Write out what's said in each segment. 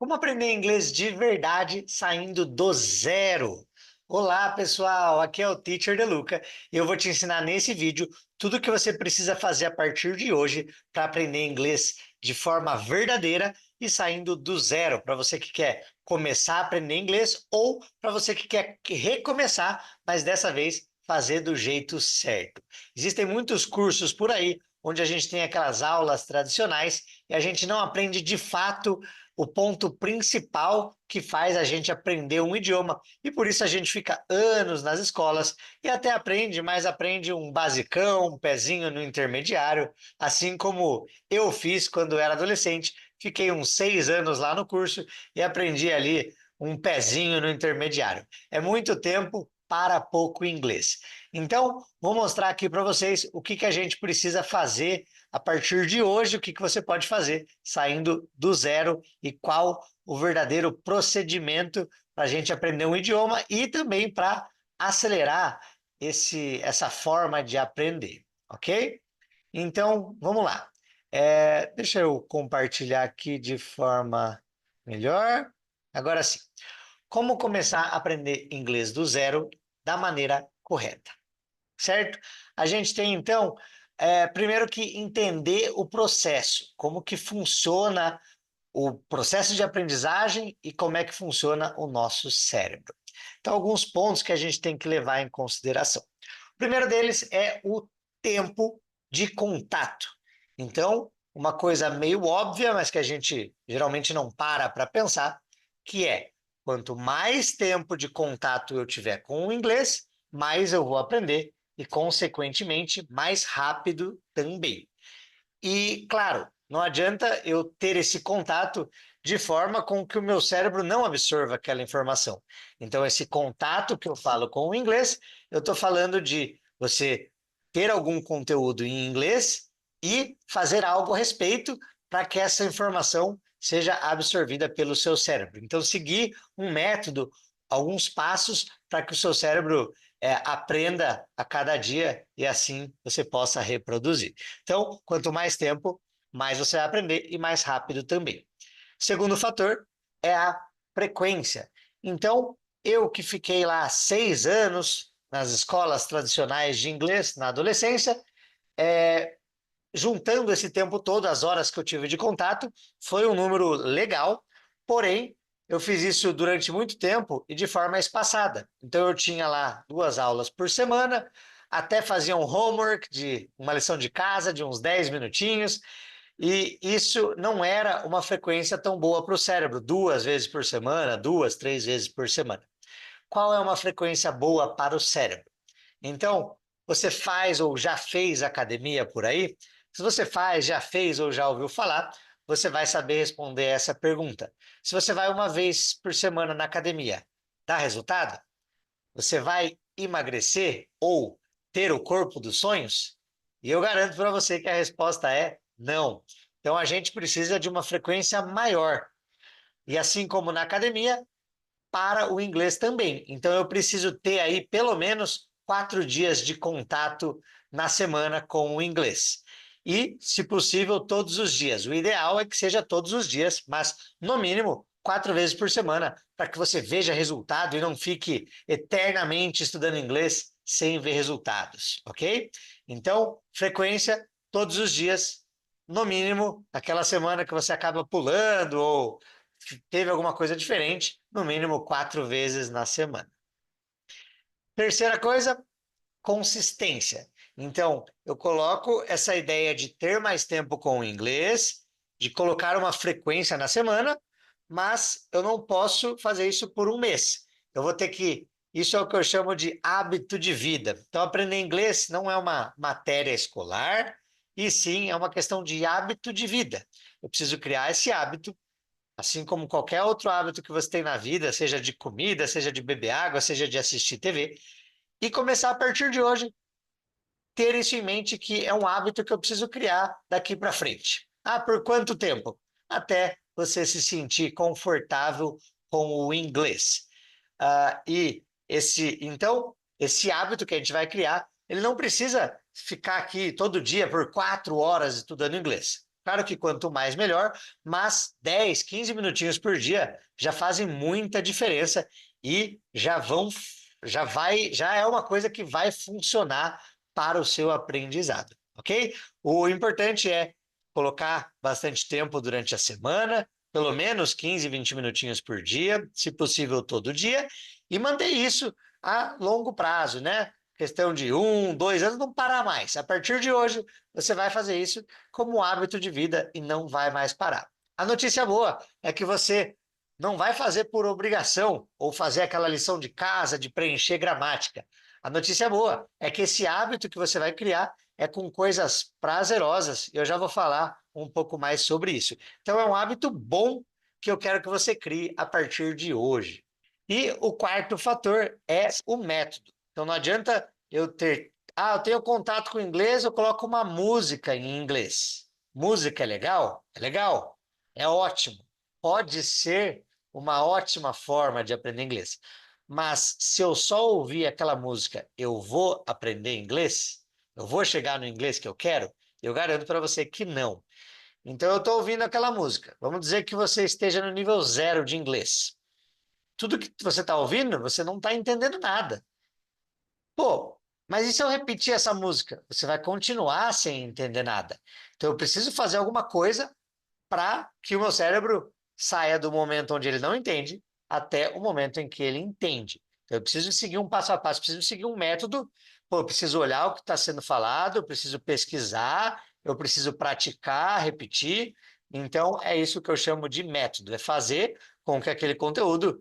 Como aprender inglês de verdade saindo do zero? Olá, pessoal, aqui é o Teacher De Luca e eu vou te ensinar nesse vídeo tudo o que você precisa fazer a partir de hoje para aprender inglês de forma verdadeira e saindo do zero, para você que quer começar a aprender inglês ou para você que quer recomeçar, mas dessa vez fazer do jeito certo. Existem muitos cursos por aí onde a gente tem aquelas aulas tradicionais e a gente não aprende de fato o ponto principal que faz a gente aprender um idioma. E por isso a gente fica anos nas escolas e até aprende, mas aprende um basicão, um pezinho no intermediário, assim como eu fiz quando era adolescente. Fiquei uns 6 anos lá no curso e aprendi ali um pezinho no intermediário. É muito tempo para pouco inglês. Então, vou mostrar aqui para vocês o que a gente precisa fazer a partir de hoje, o que você pode fazer saindo do zero e qual o verdadeiro procedimento para a gente aprender um idioma e também para acelerar essa forma de aprender, ok? Então, vamos lá. Deixa eu compartilhar aqui de forma melhor. Agora sim. Como começar a aprender inglês do zero da maneira correta, certo? A gente tem, então, primeiro que entender o processo, como que funciona o processo de aprendizagem e como é que funciona o nosso cérebro. Então, alguns pontos que a gente tem que levar em consideração. O primeiro deles é o tempo de contato. Então, uma coisa meio óbvia, mas que a gente geralmente não para pensar, que é quanto mais tempo de contato eu tiver com o inglês, mais eu vou aprender e, consequentemente, mais rápido também. E, claro, não adianta eu ter esse contato de forma com que o meu cérebro não absorva aquela informação. Então, esse contato que eu falo com o inglês, eu estou falando de você ter algum conteúdo em inglês e fazer algo a respeito para que essa informação seja absorvida pelo seu cérebro. Então, seguir um método, alguns passos para que o seu cérebro aprenda a cada dia e assim você possa reproduzir. Então, quanto mais tempo, mais você vai aprender e mais rápido também. Segundo fator é a frequência. Então, eu que fiquei lá 6 anos nas escolas tradicionais de inglês na adolescência, juntando esse tempo todo, as horas que eu tive de contato, foi um número legal, porém, eu fiz isso durante muito tempo e de forma espaçada. Então, eu tinha lá 2 aulas por semana, até fazia um homework de uma lição de casa de uns 10 minutinhos, e isso não era uma frequência tão boa para o cérebro, 2 vezes por semana, 2, 3 vezes por semana. Qual é uma frequência boa para o cérebro? Então, você faz ou já fez academia por aí? Se você faz, já fez ou já ouviu falar, você vai saber responder essa pergunta. Se você vai uma vez por semana na academia, dá resultado? Você vai emagrecer ou ter o corpo dos sonhos? E eu garanto para você que a resposta é não. Então a gente precisa de uma frequência maior. E assim como na academia, para o inglês também. Então eu preciso ter aí pelo menos 4 dias de contato na semana com o inglês. E, se possível, todos os dias. O ideal é que seja todos os dias, mas no mínimo 4 vezes por semana, para que você veja resultado e não fique eternamente estudando inglês sem ver resultados, ok? Então, frequência todos os dias, no mínimo, aquela semana que você acaba pulando ou teve alguma coisa diferente, no mínimo 4 vezes na semana. Terceira coisa, consistência. Então, eu coloco essa ideia de ter mais tempo com o inglês, de colocar uma frequência na semana, mas eu não posso fazer isso por um mês. Eu vou ter que. Isso é o que eu chamo de hábito de vida. Então, aprender inglês não é uma matéria escolar, e sim é uma questão de hábito de vida. Eu preciso criar esse hábito assim como qualquer outro hábito que você tem na vida, seja de comida, seja de beber água, seja de assistir TV, e começar a partir de hoje ter isso em mente que é um hábito que eu preciso criar daqui para frente. Ah, por quanto tempo? Até você se sentir confortável com o inglês. Então, esse hábito que a gente vai criar, ele não precisa ficar aqui todo dia por 4 horas estudando inglês. Claro que quanto mais melhor, mas 10, 15 minutinhos por dia já fazem muita diferença e já é uma coisa que vai funcionar para o seu aprendizado, ok? O importante é colocar bastante tempo durante a semana, pelo menos 15, 20 minutinhos por dia, se possível todo dia, e manter isso a longo prazo, né? Questão de 1, 2 anos, não parar mais. A partir de hoje, você vai fazer isso como hábito de vida e não vai mais parar. A notícia boa é que você não vai fazer por obrigação ou fazer aquela lição de casa de preencher gramática. A notícia boa é que esse hábito que você vai criar é com coisas prazerosas e eu já vou falar um pouco mais sobre isso. Então, é um hábito bom que eu quero que você crie a partir de hoje. E o quarto fator é o método. Então, não adianta eu tenho contato com o inglês, eu coloco uma música em inglês. Música é legal? É legal. É ótimo. Pode ser uma ótima forma de aprender inglês. Mas se eu só ouvir aquela música, eu vou aprender inglês? Eu vou chegar no inglês que eu quero? Eu garanto para você que não. Então eu estou ouvindo aquela música. Vamos dizer que você esteja no nível 0 de inglês. Tudo que você está ouvindo, você não está entendendo nada. Pô, mas e se eu repetir essa música? Você vai continuar sem entender nada. Então eu preciso fazer alguma coisa para que o meu cérebro saia do momento onde ele não entende até o momento em que ele entende. Então, eu preciso seguir um passo a passo, preciso seguir um método. Pô, eu preciso olhar o que está sendo falado, eu preciso pesquisar, eu preciso praticar, repetir. Então, é isso que eu chamo de método, é fazer com que aquele conteúdo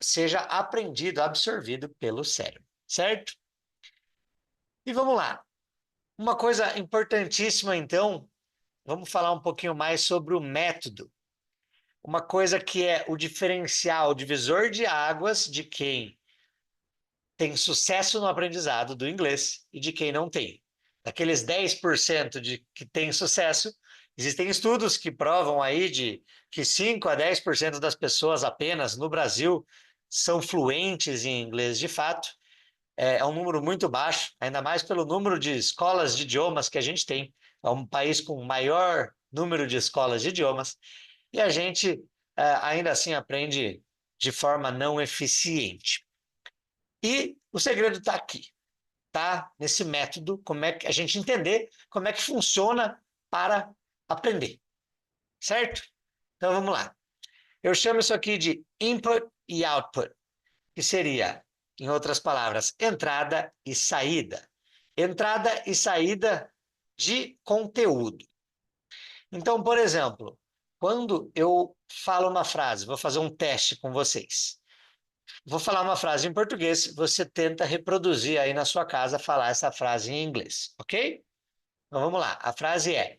seja aprendido, absorvido pelo cérebro, certo? E vamos lá. Uma coisa importantíssima, então, vamos falar um pouquinho mais sobre o método. Uma coisa que é o diferencial, o divisor de águas de quem tem sucesso no aprendizado do inglês e de quem não tem. Daqueles 10% de que tem sucesso, existem estudos que provam aí de que 5 a 10% das pessoas apenas no Brasil são fluentes em inglês de fato. É um número muito baixo, ainda mais pelo número de escolas de idiomas que a gente tem. É um país com o maior número de escolas de idiomas e a gente ainda assim aprende de forma não eficiente. E o segredo está aqui, tá? Nesse método, como é que a gente entender como é que funciona para aprender, certo? Então vamos lá. Eu chamo isso aqui de input e output, que seria, em outras palavras, entrada e saída. Entrada e saída de conteúdo. Então, por exemplo, quando eu falo uma frase, vou fazer um teste com vocês. Vou falar uma frase em português, você tenta reproduzir aí na sua casa, falar essa frase em inglês, ok? Então vamos lá. A frase é: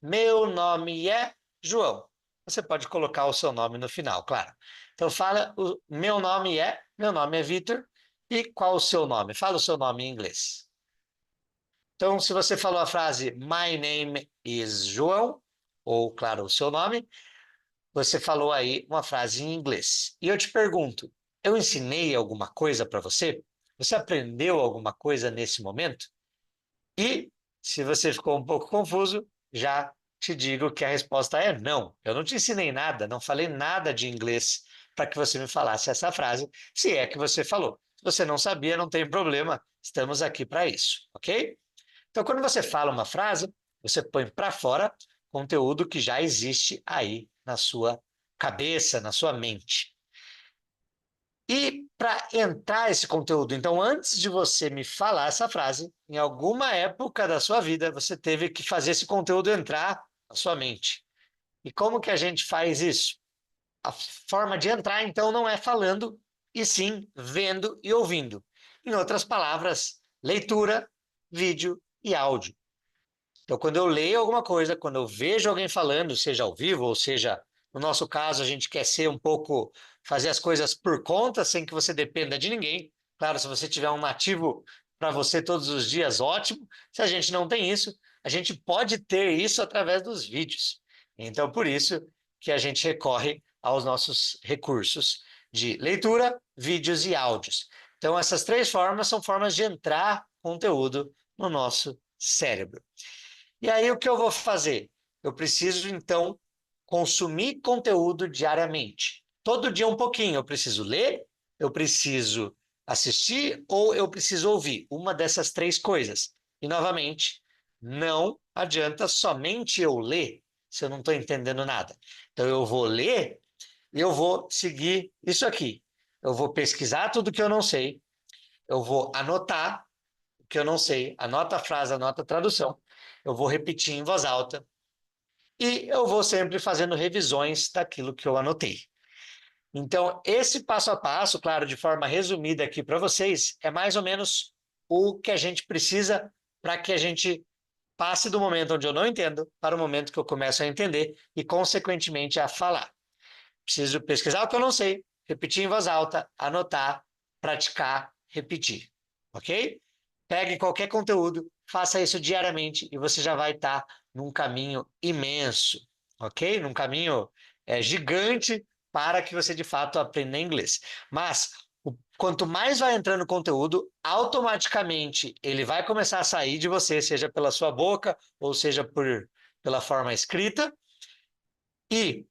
Meu nome é João. Você pode colocar o seu nome no final, claro. Então fala: Meu nome é Vitor. E qual o seu nome? Fala o seu nome em inglês. Então, se você falou a frase My name is João, ou, claro, o seu nome, você falou aí uma frase em inglês. E eu te pergunto, eu ensinei alguma coisa para você? Você aprendeu alguma coisa nesse momento? E, se você ficou um pouco confuso, já te digo que a resposta é não. Eu não te ensinei nada, não falei nada de inglês para que você me falasse essa frase, se é que você falou. Se você não sabia, não tem problema, estamos aqui para isso, ok? Então, quando você fala uma frase, você põe para fora conteúdo que já existe aí na sua cabeça, na sua mente. E para entrar esse conteúdo, então, antes de você me falar essa frase, em alguma época da sua vida, você teve que fazer esse conteúdo entrar na sua mente. E como que a gente faz isso? A forma de entrar, então, não é falando, e sim vendo e ouvindo. Em outras palavras, leitura, vídeo e áudio. Então, quando eu leio alguma coisa, quando eu vejo alguém falando, seja ao vivo, ou seja, no nosso caso, a gente quer ser um pouco, fazer as coisas por conta, sem que você dependa de ninguém. Claro, se você tiver um nativo para você todos os dias, ótimo. Se a gente não tem isso, a gente pode ter isso através dos vídeos. Então, por isso que a gente recorre aos nossos recursos de leitura, vídeos e áudios. Então, essas três formas são formas de entrar conteúdo no nosso cérebro. E aí o que eu vou fazer? eu preciso, então, consumir conteúdo diariamente. Todo dia um pouquinho. Eu preciso ler, eu preciso assistir ou eu preciso ouvir. Uma dessas três coisas. E, novamente, não adianta somente eu ler se eu não estou entendendo nada. Então, eu vou ler e eu vou seguir isso aqui. Eu vou pesquisar tudo que eu não sei, eu vou anotar o que eu não sei, anota a frase, anota a tradução, eu vou repetir em voz alta e eu vou sempre fazendo revisões daquilo que eu anotei. Então, esse passo a passo, claro, de forma resumida aqui para vocês, é mais ou menos o que a gente precisa para que a gente passe do momento onde eu não entendo para o momento que eu começo a entender e, consequentemente, a falar. Preciso pesquisar o que eu não sei, repetir em voz alta, anotar, praticar, repetir. Ok? Pegue qualquer conteúdo, faça isso diariamente e você já vai estar num caminho imenso, ok? Num caminho gigante para que você de fato aprenda inglês. Mas quanto mais vai entrando conteúdo, automaticamente ele vai começar a sair de você, seja pela sua boca ou seja pela forma escrita. E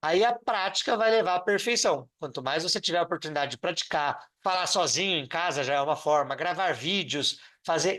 aí a prática vai levar à perfeição. Quanto mais você tiver a oportunidade de praticar, falar sozinho em casa já é uma forma, gravar vídeos,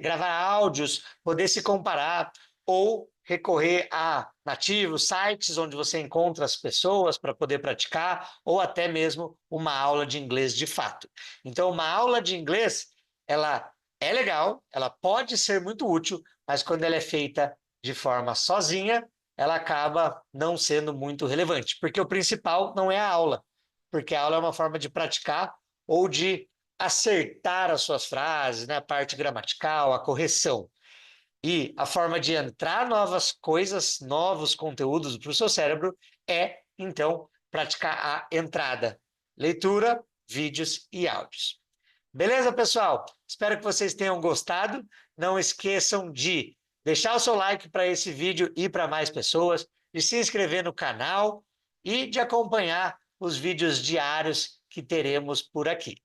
gravar áudios, poder se comparar ou recorrer a nativos, sites onde você encontra as pessoas para poder praticar, ou até mesmo uma aula de inglês de fato. Então, uma aula de inglês, ela é legal, ela pode ser muito útil, mas quando ela é feita de forma sozinha, ela acaba não sendo muito relevante, porque o principal não é a aula, porque a aula é uma forma de praticar ou de acertar as suas frases, né? A parte gramatical, a correção. E a forma de entrar novas coisas, novos conteúdos para o seu cérebro é, então, praticar a entrada, leitura, vídeos e áudios. Beleza, pessoal? Espero que vocês tenham gostado. Não esqueçam de deixar o seu like para esse vídeo e para mais pessoas, de se inscrever no canal e de acompanhar os vídeos diários que teremos por aqui.